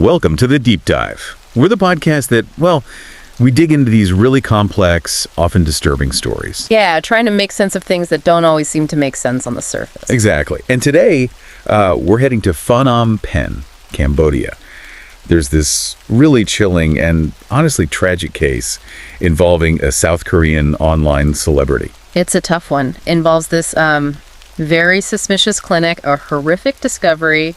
Welcome to The Deep Dive. We're the podcast that, well, we dig into these really complex, often disturbing stories. Yeah, trying to make sense of things that don't always seem to make sense on the surface. Exactly. And today, we're heading to Phnom Penh, Cambodia. There's this really chilling and honestly tragic case involving a South Korean online celebrity. It's a tough one. Involves this very suspicious clinic, a horrific discovery.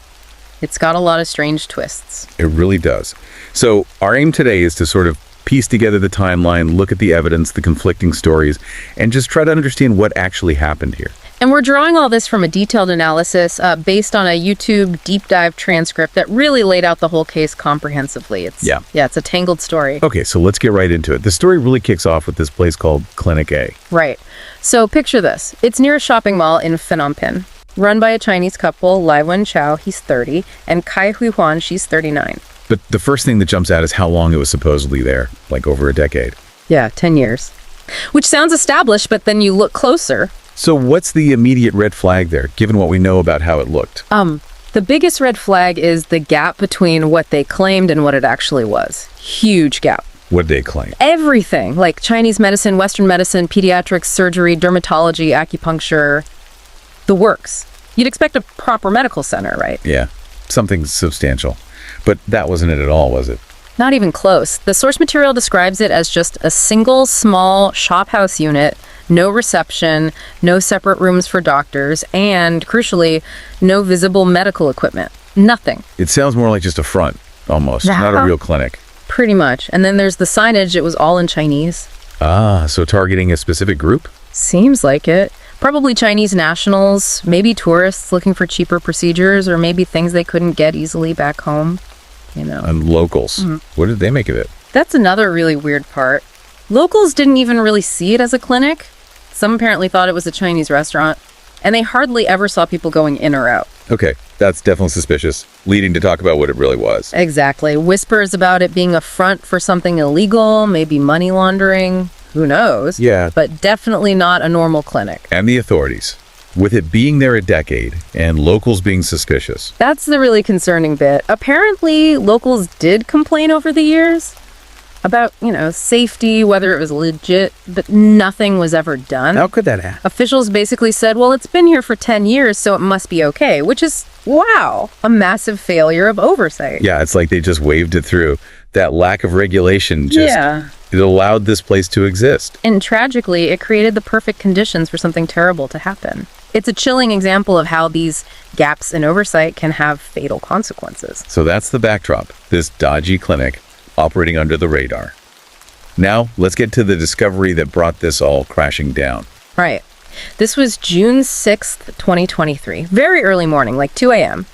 It's got a lot of strange twists. It really does. So our aim today is to sort of piece together the timeline, look at the evidence, the conflicting stories, and just try to understand what actually happened here. And we're drawing all this from a detailed analysis based on a YouTube deep dive transcript that really laid out the whole case comprehensively. It's a tangled story. Okay, so let's get right into it. The story really kicks off with this place called Clinic A. Right. So picture this. It's near a shopping mall in Phnom Penh, run by a Chinese couple, Lai Wen-Chow, he's 30, and Kai Hui-Huan, she's 39. But the first thing that jumps out is how long it was supposedly there, like over a decade. Yeah, 10 years. Which sounds established, but then you look closer. So what's the immediate red flag there, given what we know about how it looked? The biggest red flag is the gap between what they claimed and what it actually was. Huge gap. What did they claim? Everything, like Chinese medicine, Western medicine, pediatrics, surgery, dermatology, acupuncture, the works. You'd expect a proper medical center, right? Yeah, something substantial. But that wasn't it at all, was it? Not even close. The source material describes it as just a single small shophouse unit, no reception, no separate rooms for doctors, and, crucially, no visible medical equipment. Nothing. It sounds more like just a front, almost, not a real clinic. Pretty much. And then there's the signage. It was all in Chinese. Ah, so targeting a specific group? Seems like it. Probably Chinese nationals, maybe tourists looking for cheaper procedures, or maybe things they couldn't get easily back home. You know. And locals. What did they make of it? That's another really weird part. Locals didn't even really see it as a clinic. Some apparently thought it was a Chinese restaurant, and they hardly ever saw people going in or out. Okay, that's definitely suspicious, leading to talk about what it really was. Exactly. Whispers about it being a front for something illegal, maybe money laundering, who knows? Yeah. But definitely not a normal clinic. And the authorities, with it being there a decade and locals being suspicious. That's the really concerning bit. Apparently, locals did complain over the years about, safety, whether it was legit, but nothing was ever done. How could that happen? Officials basically said, well, it's been here for 10 years, so it must be okay, which is, wow, a massive failure of oversight. Yeah, it's like they just waved it through. That lack of regulation it allowed this place to exist. And tragically, it created the perfect conditions for something terrible to happen. It's a chilling example of how these gaps in oversight can have fatal consequences. So that's the backdrop, this dodgy clinic operating under the radar. Now, let's get to the discovery that brought this all crashing down. Right. This was June 6th, 2023. Very early morning, like 2 a.m.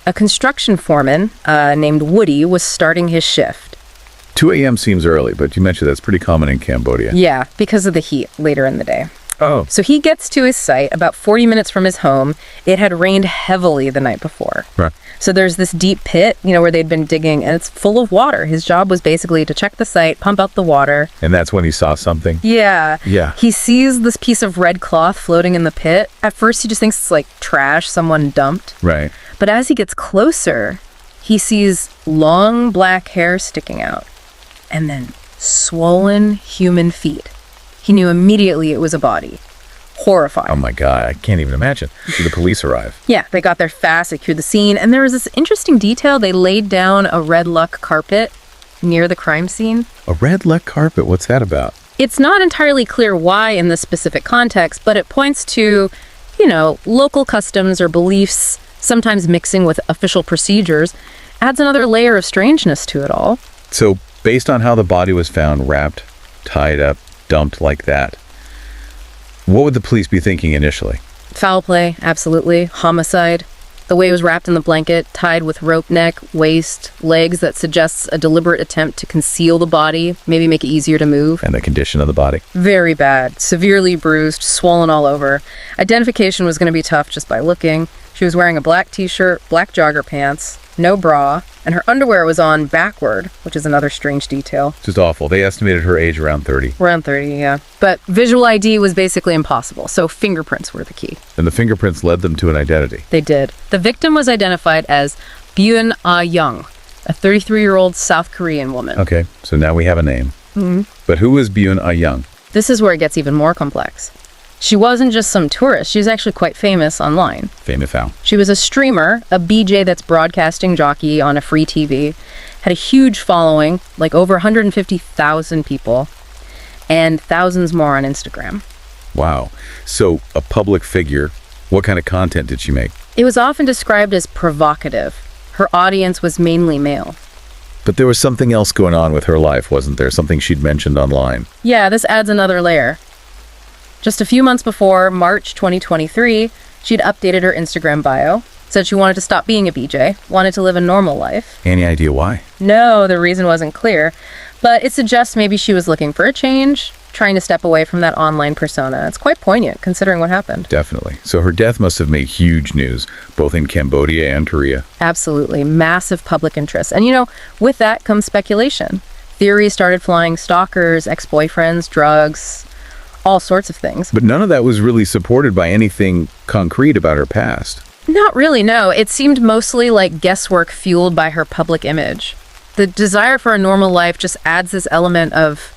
A construction foreman named Woody was starting his shift. 2 a.m. seems early, but you mentioned that's pretty common in Cambodia. Yeah, because of the heat later in the day. Oh. So he gets to his site about 40 minutes from his home. It had rained heavily the night before. Right. So there's this deep pit, where they'd been digging, and it's full of water. His job was basically to check the site, pump out the water. And that's when he saw something? Yeah. Yeah. He sees this piece of red cloth floating in the pit. At first, he just thinks it's like trash someone dumped. Right. But as he gets closer, he sees long black hair sticking out, and then swollen human feet. He knew immediately it was a body. Horrifying. Oh my God, I can't even imagine. So the police arrive. Yeah, they got there fast, secured the scene, and there was this interesting detail. They laid down a red luck carpet near the crime scene. A red luck carpet? What's that about? It's not entirely clear why in this specific context, but it points to, local customs or beliefs, sometimes mixing with official procedures, adds another layer of strangeness to it all. So, based on how the body was found, wrapped, tied up, dumped like that, what would the police be thinking initially? Foul play, absolutely. Homicide. The way it was wrapped in the blanket, tied with rope neck, waist, legs, that suggests a deliberate attempt to conceal the body, maybe make it easier to move. And the condition of the body? Very bad. Severely bruised, swollen all over. Identification was going to be tough just by looking. She was wearing a black t-shirt, black jogger pants, no bra, and her underwear was on backward, which is another strange detail. Just awful. They estimated her age around 30. Around 30, yeah. But visual ID was basically impossible, so fingerprints were the key. And the fingerprints led them to an identity. They did. The victim was identified as Byun Yeong, a 33-year-old South Korean woman. Okay, so now we have a name. But who is Byun Yeong? This is where it gets even more complex. She wasn't just some tourist. She was actually quite famous online. Famous how? She was a streamer, a BJ that's broadcasting jockey on a free TV, had a huge following, like over 150,000 people, and thousands more on Instagram. Wow. So a public figure. What kind of content did she make? It was often described as provocative. Her audience was mainly male. But there was something else going on with her life, wasn't there? Something she'd mentioned online. Yeah, this adds another layer. Just a few months before, March 2023, she'd updated her Instagram bio, said she wanted to stop being a BJ, wanted to live a normal life. Any idea why? No, the reason wasn't clear, but it suggests maybe she was looking for a change, trying to step away from that online persona. It's quite poignant, considering what happened. Definitely. So her death must have made huge news, both in Cambodia and Korea. Absolutely. Massive public interest. And with that comes speculation. Theories started flying: stalkers, ex-boyfriends, drugs, all sorts of things. But none of that was really supported by anything concrete about her past. Not really, no. It seemed mostly like guesswork fueled by her public image. The desire for a normal life just adds this element of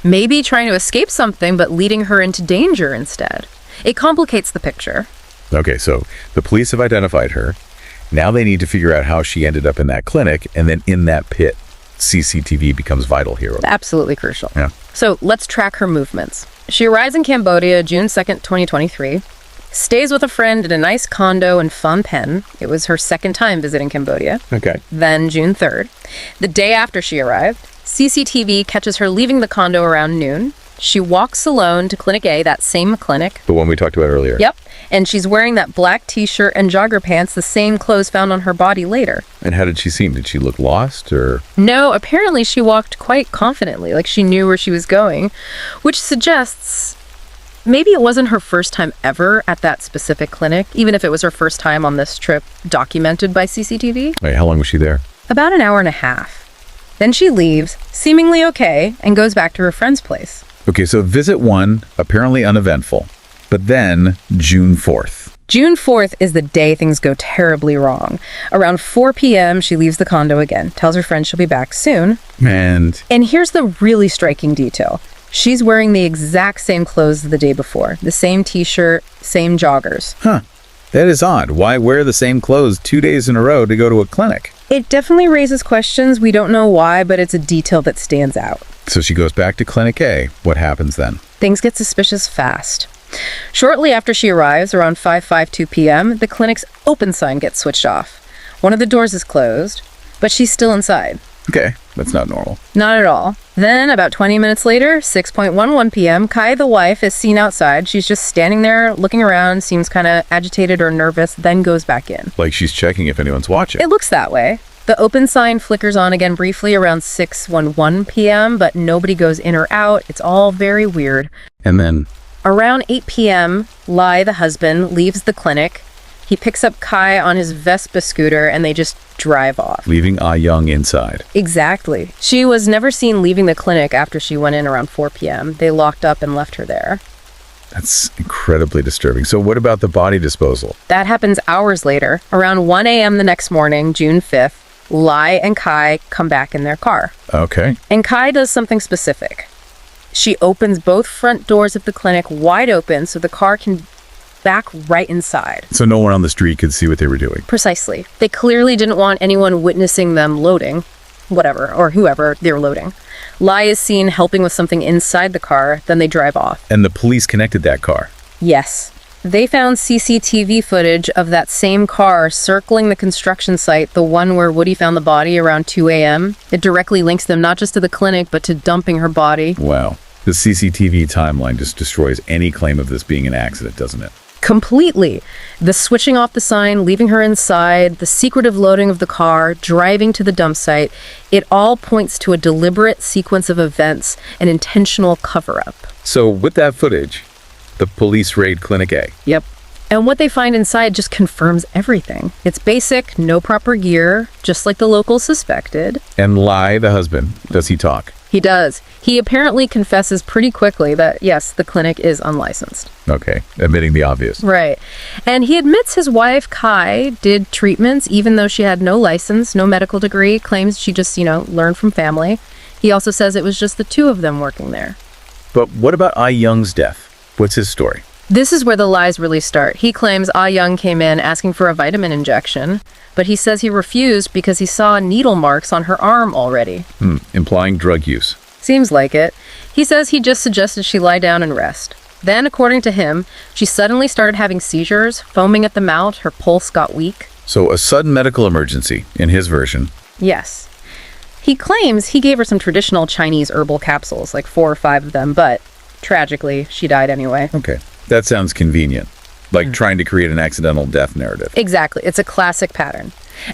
maybe trying to escape something, but leading her into danger instead. It complicates the picture. Okay, so the police have identified her. Now they need to figure out how she ended up in that clinic and then in that pit. CCTV becomes vital here. Absolutely crucial. Yeah. So let's track her movements. She arrives in Cambodia June 2nd, 2023, stays with a friend in a nice condo in Phnom Penh. It was her second time visiting Cambodia. Okay. Then June 3rd. The day after she arrived, CCTV catches her leaving the condo around noon. She walks alone to Clinic A, that same clinic. The one we talked about earlier. Yep. And she's wearing that black t-shirt and jogger pants, the same clothes found on her body later. And how did she seem? Did she look lost or? No, apparently she walked quite confidently, like she knew where she was going, which suggests maybe it wasn't her first time ever at that specific clinic, even if it was her first time on this trip documented by CCTV. Wait, how long was she there? About an hour and a half. Then she leaves, seemingly okay, and goes back to her friend's place. Okay, so visit 1, apparently uneventful. But then, June 4th. June 4th is the day things go terribly wrong. Around 4 p.m., she leaves the condo again, tells her friend she'll be back soon. And here's the really striking detail. She's wearing the exact same clothes as the day before. The same t-shirt, same joggers. Huh. That is odd. Why wear the same clothes 2 days in a row to go to a clinic? It definitely raises questions. We don't know why, but it's a detail that stands out. So she goes back to Clinic A. What happens then? Things get suspicious fast. Shortly after she arrives, around 5:52 p.m., the clinic's open sign gets switched off. One of the doors is closed, but she's still inside. Okay, that's not normal. Not at all. Then, about 20 minutes later, 6:11 p.m., Kai, the wife, is seen outside. She's just standing there, looking around, seems kind of agitated or nervous, then goes back in. Like she's checking if anyone's watching. It looks that way. The open sign flickers on again briefly around 6:11 p.m., but nobody goes in or out. It's all very weird. And then? Around 8 p.m., Lai, the husband, leaves the clinic. He picks up Kai on his Vespa scooter and they just drive off. Leaving Young inside. Exactly. She was never seen leaving the clinic after she went in around 4 p.m. They locked up and left her there. That's incredibly disturbing. So what about the body disposal? That happens hours later. Around 1 a.m. the next morning, June 5th, Lai and Kai come back in their car. Okay. And Kai does something specific. She opens both front doors of the clinic wide open so the car can back right inside. So no one on the street could see what they were doing. Precisely. They clearly didn't want anyone witnessing them loading, whatever, or whoever they were loading. Lai is seen helping with something inside the car, then they drive off. And the police connected that car? Yes. They found CCTV footage of that same car circling the construction site, the one where Woody found the body around 2 a.m. It directly links them not just to the clinic, but to dumping her body. Wow. The CCTV timeline just destroys any claim of this being an accident, doesn't it? Completely. The switching off the sign, leaving her inside, the secretive loading of the car, driving to the dump site, it all points to a deliberate sequence of events, an intentional cover-up. So with that footage, the police raid Clinic A. Yep. And what they find inside just confirms everything. It's basic, no proper gear, just like the locals suspected. And Lai, the husband, does he talk? He does. He apparently confesses pretty quickly that, yes, the clinic is unlicensed. Okay, admitting the obvious. Right. And he admits his wife, Kai, did treatments even though she had no license, no medical degree, claims she just, learned from family. He also says it was just the two of them working there. But what about Yeong's death? What's his story? This is where the lies really start. He claims Yeong came in asking for a vitamin injection, but he says he refused because he saw needle marks on her arm already. Implying drug use. Seems like it. He says he just suggested she lie down and rest. Then, according to him, she suddenly started having seizures, foaming at the mouth, her pulse got weak. So a sudden medical emergency, in his version. Yes. He claims he gave her some traditional Chinese herbal capsules, like 4 or 5 of them, but tragically, she died anyway. Okay, that sounds convenient. Like trying to create an accidental death narrative. Exactly. It's a classic pattern.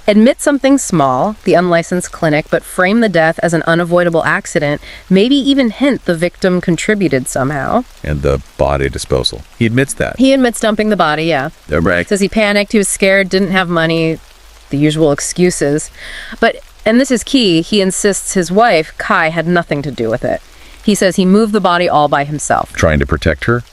Admit something small, the unlicensed clinic, but frame the death as an unavoidable accident, maybe even hint the victim contributed somehow. And the body disposal. He admits that. He admits dumping the body, yeah. Right. Says he panicked, he was scared, didn't have money, the usual excuses. But, and this is key, he insists his wife, Kai, had nothing to do with it. He says he moved the body all by himself. Trying to protect her?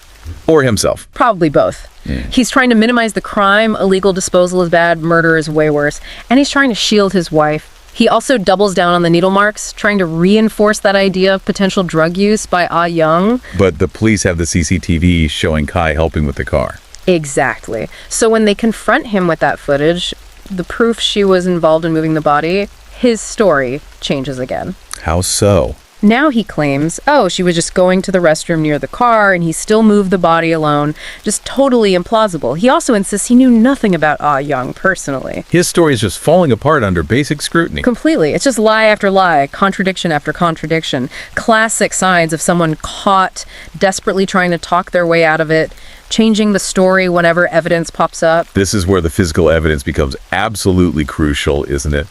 Or himself? Probably both. He's trying to minimize the crime. Illegal disposal is bad, murder is way worse. And he's trying to shield his wife. He also doubles down on the needle marks, trying to reinforce that idea of potential drug use by Yeong. But the police have the CCTV showing Kai helping with the car. Exactly. So when they confront him with that footage, the proof she was involved in moving the body, his story changes again. How so? Now he claims, she was just going to the restroom near the car and he still moved the body alone. Just totally implausible. He also insists he knew nothing about Yeong personally. His story is just falling apart under basic scrutiny. Completely. It's just lie after lie, contradiction after contradiction. Classic signs of someone caught, desperately trying to talk their way out of it, changing the story whenever evidence pops up. This is where the physical evidence becomes absolutely crucial, isn't it?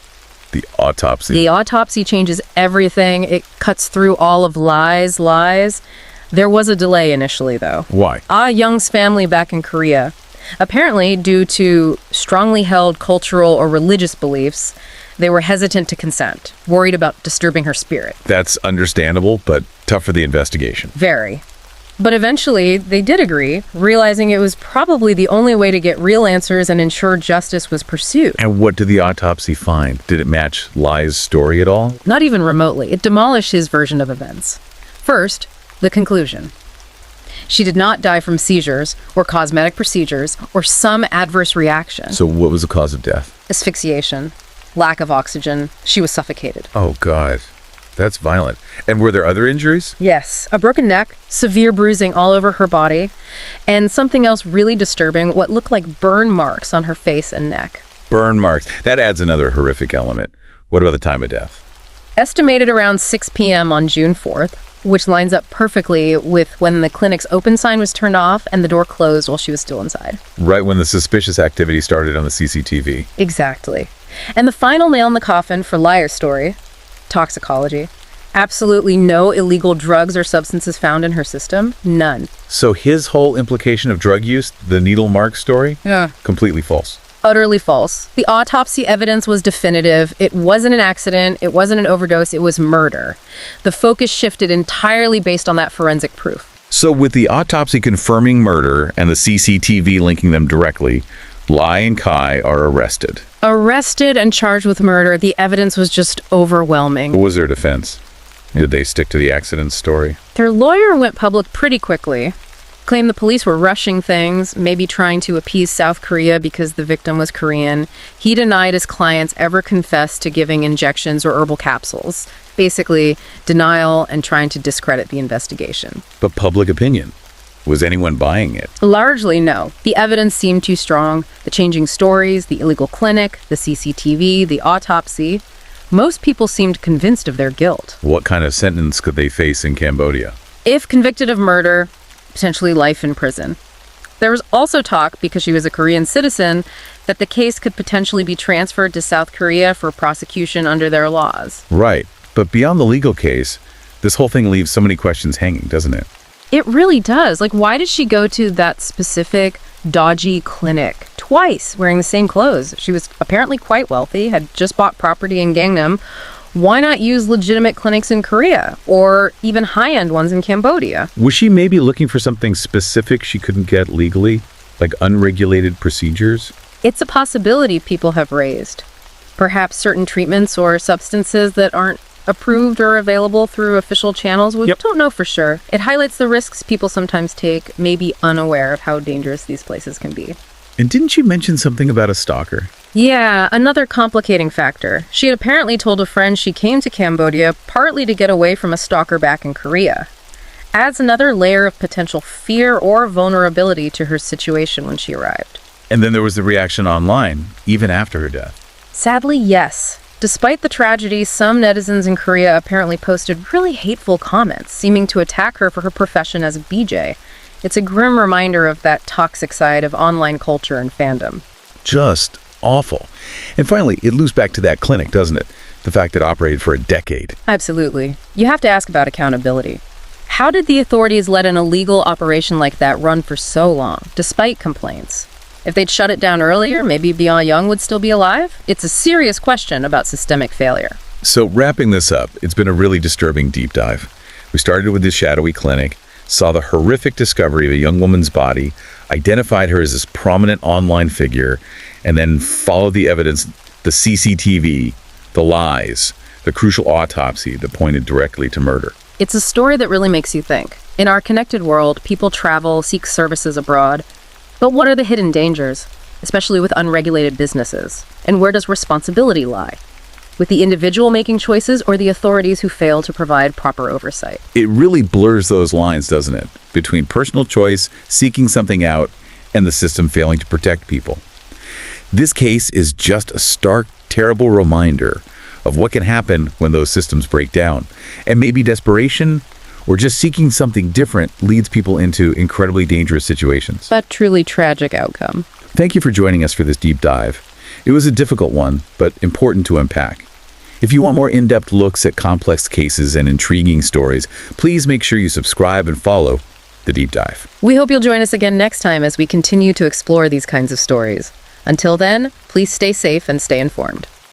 The autopsy. The autopsy changes everything. It cuts through all of lies. There was a delay initially, though. Why? Yeong's family back in Korea, apparently due to strongly held cultural or religious beliefs, they were hesitant to consent, worried about disturbing her spirit. That's understandable, but tough for the investigation. Very. But eventually, they did agree, realizing it was probably the only way to get real answers and ensure justice was pursued. And what did the autopsy find? Did it match Lai's story at all? Not even remotely. It demolished his version of events. First, the conclusion. She did not die from seizures or cosmetic procedures or some adverse reaction. So what was the cause of death? Asphyxiation, lack of oxygen. She was suffocated. Oh, God. That's violent. And were there other injuries? Yes. A broken neck, severe bruising all over her body, and something else really disturbing, what looked like burn marks on her face and neck. Burn marks. That adds another horrific element. What about the time of death? Estimated around 6 p.m. on June 4th, which lines up perfectly with when the clinic's open sign was turned off and the door closed while she was still inside. Right when the suspicious activity started on the CCTV. Exactly. And the final nail in the coffin for Liar's story, toxicology. Absolutely no illegal drugs or substances found in her system. None. So his whole implication of drug use, the needle mark story? Yeah. Completely false. Utterly false. The autopsy evidence was definitive. It wasn't an accident. It wasn't an overdose. It was murder. The focus shifted entirely based on that forensic proof. So with the autopsy confirming murder and the CCTV linking them directly, Lai and Kai are arrested. Arrested and charged with murder. The evidence was just overwhelming. What was their defense? Did they stick to the accident story? Their lawyer went public pretty quickly. Claimed the police were rushing things, maybe trying to appease South Korea because the victim was Korean. He denied his clients ever confessed to giving injections or herbal capsules. Basically, denial and trying to discredit the investigation. But public opinion? Was anyone buying it? Largely, no. The evidence seemed too strong. The changing stories, the illegal clinic, the CCTV, the autopsy. Most people seemed convinced of their guilt. What kind of sentence could they face in Cambodia? If convicted of murder, potentially life in prison. There was also talk, because she was a Korean citizen, that the case could potentially be transferred to South Korea for prosecution under their laws. Right. But beyond the legal case, this whole thing leaves so many questions hanging, doesn't it? It really does. Like, why did she go to that specific dodgy clinic twice wearing the same clothes? She was apparently quite wealthy, had just bought property in Gangnam. Why not use legitimate clinics in Korea or even high-end ones in Cambodia? Was she maybe looking for something specific she couldn't get legally, like unregulated procedures? It's a possibility people have raised. Perhaps certain treatments or substances that aren't approved or available through official channels. We don't know for sure. It highlights the risks people sometimes take, maybe unaware of how dangerous these places can be. And didn't you mention something about a stalker? Yeah, another complicating factor. She had apparently told a friend she came to Cambodia partly to get away from a stalker back in Korea. Adds another layer of potential fear or vulnerability to her situation when she arrived. And then there was the reaction online, even after her death. Sadly, yes. Despite the tragedy, some netizens in Korea apparently posted really hateful comments, seeming to attack her for her profession as a BJ. It's a grim reminder of that toxic side of online culture and fandom. Just awful. And finally, it loops back to that clinic, doesn't it? The fact it operated for a decade. Absolutely. You have to ask about accountability. How did the authorities let an illegal operation like that run for so long, despite complaints? If they'd shut it down earlier, maybe Yeong would still be alive? It's a serious question about systemic failure. So wrapping this up, it's been a really disturbing deep dive. We started with this shadowy clinic, saw the horrific discovery of a young woman's body, identified her as this prominent online figure, and then followed the evidence, the CCTV, the lies, the crucial autopsy that pointed directly to murder. It's a story that really makes you think. In our connected world, people travel, seek services abroad. But what are the hidden dangers, especially with unregulated businesses? And where does responsibility lie? With the individual making choices or the authorities who fail to provide proper oversight? It really blurs those lines, doesn't it? Between personal choice, seeking something out, and the system failing to protect people. This case is just a stark, terrible reminder of what can happen when those systems break down. And maybe desperation or just seeking something different leads people into incredibly dangerous situations. But truly tragic outcome. Thank you for joining us for this deep dive. It was a difficult one, but important to unpack. If you want more in-depth looks at complex cases and intriguing stories, please make sure you subscribe and follow The Deep Dive. We hope you'll join us again next time as we continue to explore these kinds of stories. Until then, please stay safe and stay informed.